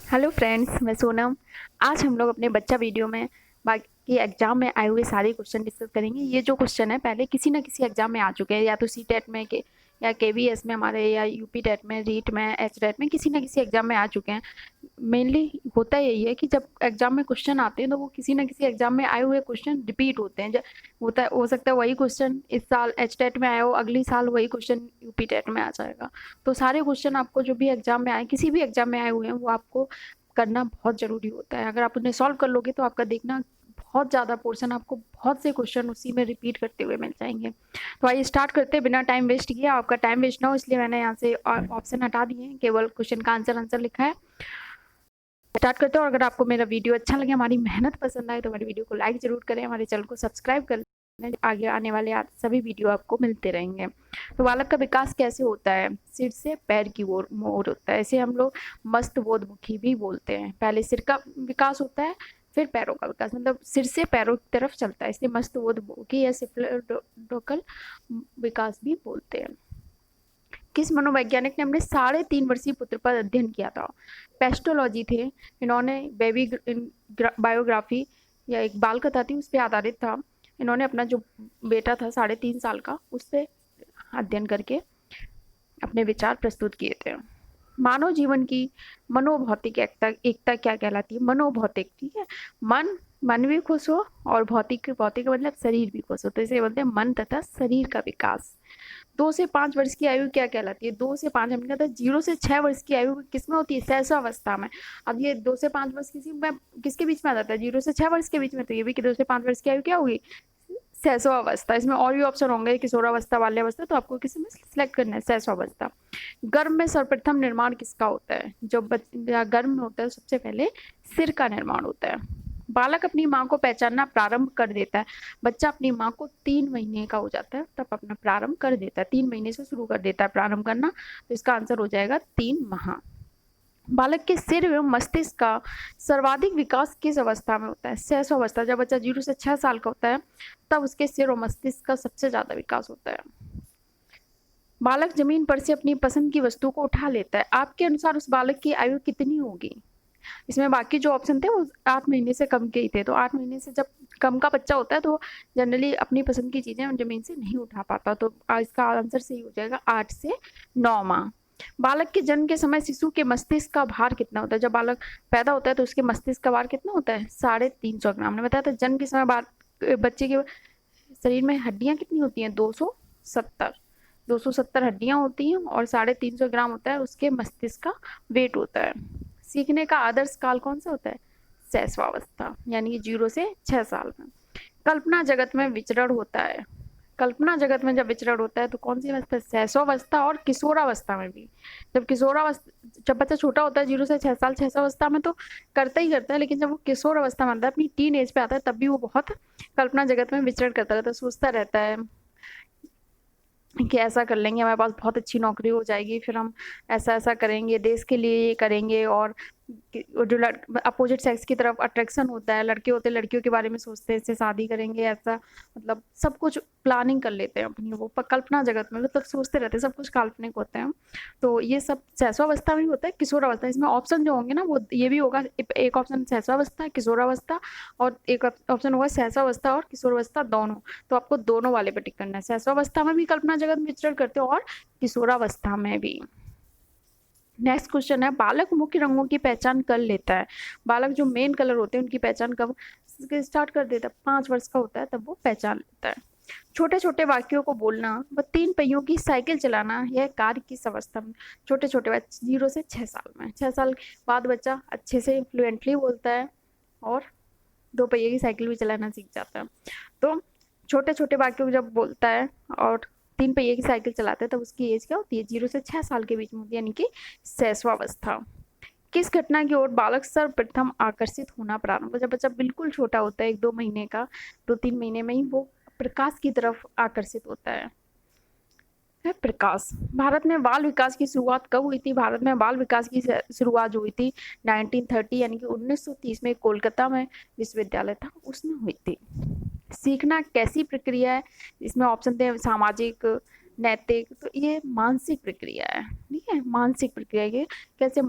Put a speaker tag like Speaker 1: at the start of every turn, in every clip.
Speaker 1: Hello friends, मैं सोनम। आज हम लोग अपने बच्चा वीडियो में बाकी एग्जाम में आए हुए सारे क्वेश्चन डिस्कस करेंगे। ये जो क्वेश्चन है पहले किसी ना किसी एग्जाम में आ चुके हैं, या तो सी टेट में के या केवीएस में हमारे, या यूपी टेट में, रीट में, एच टेट में, किसी ना किसी एग्जाम में आ चुके हैं। मेनली होता यही है कि जब एग्जाम में क्वेश्चन आते हैं तो वो किसी ना किसी एग्जाम में आए हुए क्वेश्चन रिपीट होते हैं। होता है, हो सकता है वही क्वेश्चन इस साल एच टेट में आया हो, अगली साल वही क्वेश्चन यूपी टेट में आ जाएगा। तो सारे क्वेश्चन आपको जो भी एग्जाम में आए, किसी भी एग्जाम में आए हुए हैं, वो आपको करना बहुत ज़रूरी होता है। अगर आप उन्हें सॉल्व कर लोगे तो आपका देखना बहुत ज़्यादा पोर्शन, आपको बहुत से क्वेश्चन उसी में रिपीट करते हुए मिल जाएंगे। तो आइए स्टार्ट करते हैं, बिना टाइम वेस्ट किए। आपका टाइम वेस्ट ना हो इसलिए मैंने यहाँ से ऑप्शन हटा दिए हैं, केवल क्वेश्चन का आंसर लिखा है। स्टार्ट करते हैं। और अगर आपको मेरा वीडियो अच्छा लगे, हमारी मेहनत पसंद आए, तो हमारी वीडियो को लाइक जरूर करें, हमारे चैनल को सब्सक्राइब कर लें। आगे आने वाले सभी वीडियो आपको मिलते रहेंगे। तो बालक का विकास कैसे होता है? सिर से पैर की ओर मोड़ होता है। इसे हम लोग मस्तबोधमुखी भी बोलते हैं। पहले सिर का विकास होता है, फिर पैरों का विकास, मतलब सिर से पैरों की तरफ चलता है, इसलिए मस्तबोधमुखी या सिफ्लोडोकल विकास भी बोलते हैं। किस मनोवैज्ञानिक ने अपने 3.5 वर्षीय पुत्र पर अध्ययन किया था? पेस्टोलॉजी थे। इन्होंने बेबी बायोग्राफी या एक बाल कथा थी, उस पर आधारित था। इन्होंने अपना जो बेटा था 3.5 साल का, उस पर अध्ययन करके अपने विचार प्रस्तुत किए थे। मानव जीवन की मनोभौतिक एकता क्या कहलाती है? मनोभौतिक, ठीक है। मन भी खुश हो और भौतिक भौतिक मतलब शरीर भी खुश हो, तो इसे बोलते हैं मन तथा शरीर का विकास। 2 से 5 वर्ष की आयु क्या कहलाती है? 2 से 5 हमने कहा था 0 से 6 वर्ष की आयु किसमें होती है? शैशवावस्था में। अब ये 2 से 5 वर्ष किसके बीच में आ जाता है? 0 से 6 वर्ष के बीच में। तो ये भी कि 2 से 5 वर्ष की आयु क्या होगी? शैशवावस्था। इसमें और भी ऑप्शन होंगे, किशोरावस्था, बाल्यावस्था, तो आपको किसी में सिलेक्ट करना है शैशवावस्था। गर्भ में सर्वप्रथम निर्माण किसका होता है? जब गर्भ में होता है सबसे पहले सिर का निर्माण होता है। बालक अपनी माँ को पहचानना प्रारंभ कर देता है। बच्चा अपनी माँ को 3 महीने का हो जाता है तब अपना प्रारंभ कर देता है, 3 महीने से शुरू कर देता है प्रारंभ करना। तो इसका आंसर हो जाएगा 3 माह। बालक के सिर एवं मस्तिष्क का सर्वाधिक विकास किस अवस्था में होता है? शैशवावस्था। जब बच्चा 0 से 6 साल का होता है तब उसके सिर और मस्तिष्क का सबसे ज्यादा विकास होता है। बालक जमीन पर से अपनी पसंद की वस्तु को उठा लेता है। आपके अनुसार उस बालक की आयु कितनी होगी? इसमें बाकी जो ऑप्शन थे वो 8 महीने से कम के ही थे। तो 8 महीने से जब कम का बच्चा होता है तो जनरली अपनी पसंद की चीजें जमीन से नहीं उठा पाता। तो इसका आंसर सही हो जाएगा 8 से 9 माह। बालक के जन्म के समय शिशु के मस्तिष्क का भार कितना होता है? जब बालक पैदा होता है तो उसके मस्तिष्क का भार कितना होता है? 350 ग्राम। ने बताया था जन्म के समय बच्चे के शरीर में हड्डियां कितनी होती हैं? 270 हड्डियां होती हैं और 350 ग्राम होता है उसके मस्तिष्क का वेट होता है। सीखने का आदर्श काल कौन सा होता है? शैशवावस्था, यानी कि 0 से 6 साल में। कल्पना जगत में विचरण होता है। कल्पना जगत में जब विचरण होता है तो कौन सी अवस्था? शैशवावस्था और किशोरावस्था में भी। जब बच्चा छोटा होता है 0 से 6 साल, शैशवावस्था में तो करता ही करता है, लेकिन जब वो किशोर अवस्था में आता है, अपनी टीन एज पे आता है, तब भी वो बहुत कल्पना जगत में विचरण करता रहता है, सोचता रहता है कि ऐसा कर लेंगे, हमारे पास बहुत अच्छी नौकरी हो जाएगी, फिर हम ऐसा ऐसा करेंगे, देश के लिए ये करेंगे। और जो अपोजिट सेक्स की तरफ अट्रैक्शन होता है, लड़के होते हैं लड़कियों के बारे में सोचते हैं, इससे शादी करेंगे, ऐसा मतलब सब कुछ प्लानिंग कर लेते हैं अपनी। वो कल्पना जगत में मतलब सोचते रहते हैं, सब कुछ काल्पनिक होते हैं। तो ये सब शैशवावस्था में होता है, किशोरावस्था। इसमें ऑप्शन जो होंगे ना वो ये भी होगा, एक ऑप्शन शैशवावस्था, किशोरावस्था, और एक ऑप्शन होगा शैशवावस्था और किशोरावस्था दोनों। तो आपको दोनों वाले पे टिक करना है, शैशवावस्था में भी कल्पना जगत में विचरण करते हो और किशोरावस्था में भी। नेक्स्ट क्वेश्चन है, बालक मुख्य रंगों की पहचान कर लेता है। बालक जो मेन कलर होते हैं उनकी पहचान कब स्टार्ट कर देता है? 5 वर्ष का होता है तब वो पहचान लेता है। छोटे छोटे वाक्यों को बोलना व 3 पहियों की साइकिल चलाना यह कार्य किस अवस्था में? छोटे छोटे बच्चे 0 से 6 साल में। 6 साल बाद बच्चा अच्छे से फ्लुएंटली बोलता है और 2 पहिए की साइकिल भी चलाना सीख जाता है। तो छोटे छोटे वाक्यों जब बोलता है और 3 पहिए की साइकिल चलाता है तब उसकी एज क्या होती है? 0 से 6 साल के बीच में होती है, यानी कि शैशवावस्था। किस घटना की ओर बालक सर्वप्रथम आकर्षित होना प्रारंभ? जब बच्चा बिल्कुल छोटा होता है, 1-2 महीने का, 2-3 महीने में ही वो प्रकाश की तरफ आकर्षित होता है। प्रकाश। भारत में बाल विकास की शुरुआत कब हुई थी? भारत में बाल विकास की शुरुआत जो हुई थी 1930, यानी कि 1930 में कोलकाता में विश्वविद्यालय था उसमें हुई थी। सीखना कैसी प्रक्रिया है? इसमें ऑप्शन थे सामाजिक, नैतिक। तो ये मानसिक प्रक्रिया है, ठीक है, मानसिक प्रक्रिया। ये कैसे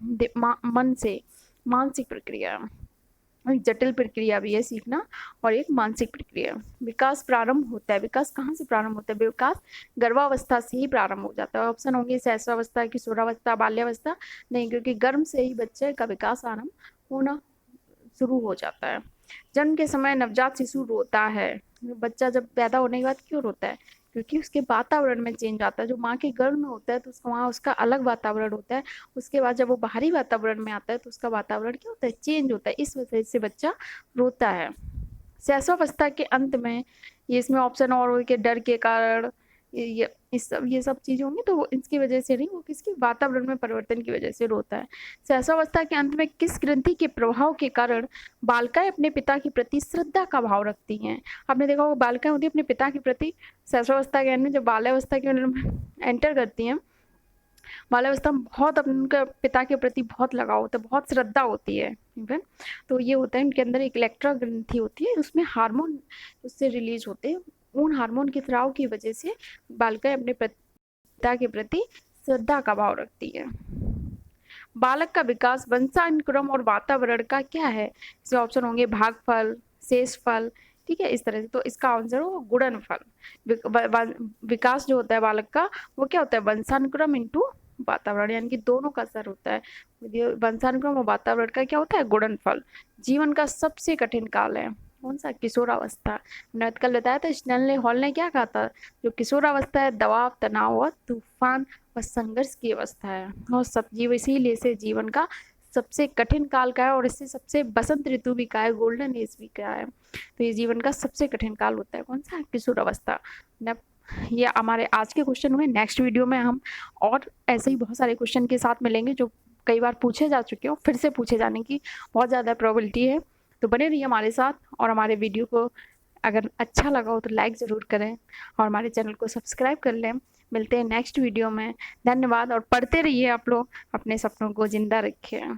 Speaker 1: मन से, मानसिक प्रक्रिया, एक जटिल प्रक्रिया भी है सीखना और एक मानसिक प्रक्रिया। विकास प्रारंभ होता है, विकास कहाँ से प्रारंभ होता है? विकास गर्भावस्था से ही प्रारंभ हो जाता है। ऑप्शन होंगे शैशवावस्था, किशोरावस्था, बाल्यावस्था। नहीं, क्योंकि गर्भ से ही बच्चे का विकास आरंभ होना शुरू हो जाता है। जन्म के समय नवजात शिशु रोता है। बच्चा जब पैदा होने के बाद क्यों रोता है? क्योंकि उसके वातावरण में चेंज आता है। जो माँ के गर्भ में होता है तो उसका वहाँ उसका अलग वातावरण होता है। उसके बाद जब वो बाहरी वातावरण में आता है तो उसका वातावरण क्या होता है? चेंज होता है। इस वजह से बच्चा रोता है। शैशवावस्था के अंत में, ये इसमें ऑप्शन और हो कि डर के कारण, ये सब चीजें होंगी तो वो इसकी वजह से नहीं, वो किसके वातावरण में परिवर्तन की वजह से रोता है। शैशवावस्था के अंत में किस ग्रंथि के प्रभाव के कारण बालिकाएं अपने पिता के प्रति श्रद्धा का भाव रखती हैं? आपने देखा होगा बालिकाएं होती है अपने पिता के प्रति शैशवावस्था के अंत में, जब बाल्यावस्था के एंटर करती हैं, बाल्यावस्था में बहुत उनके पिता के प्रति बहुत लगाव होता है, बहुत श्रद्धा होती है। ठीक है, तो ये होता है इनके अंदर एक इलेक्ट्रा ग्रंथि होती है, उसमें हार्मोन उससे रिलीज होते हैं। उन हार्मोन के स्राव की वजह से बालिकाएं अपने पिता के प्रति श्रद्धा का भाव रखती है। बालक का विकास वंशानुक्रम और वातावरण का क्या है? इसमें ऑप्शन होंगे भागफल, शेषफल। ठीक है, इस तरह से। तो इसका आंसर हो गुणनफल। विकास जो होता है बालक का, वो क्या होता है? वंशानुक्रम इंटू वातावरण, यानी कि दोनों का असर होता है। वंशानुक्रम और वातावरण का क्या होता है? गुणनफल। जीवन का सबसे कठिन काल है कौन सा? किशोरावस्था। हमने कल बताया था, स्टैनले हॉल ने क्या कहा था? जो किशोरावस्था है, दबाव, तनाव और तूफान व संघर्ष की अवस्था है। और सब जीव इसीलिए से जीवन का सबसे कठिन काल का है, और इससे सबसे बसंत ऋतु भी का है, गोल्डन एज भी का है। तो ये जीवन का सबसे कठिन काल होता है कौन सा? किशोरावस्था। ये हमारे आज के क्वेश्चन हुए। नेक्स्ट वीडियो में हम और ऐसे ही बहुत सारे क्वेश्चन के साथ मिलेंगे जो कई बार पूछे जा चुके हो, फिर से पूछे जाने की बहुत ज़्यादा प्रोबेबिलिटी है। तो बने रहिए हमारे साथ, और हमारे वीडियो को अगर अच्छा लगा हो तो लाइक ज़रूर करें और हमारे चैनल को सब्सक्राइब कर लें। मिलते हैं नेक्स्ट वीडियो में। धन्यवाद, और पढ़ते रहिए आप लोग, अपने सपनों को जिंदा रखें।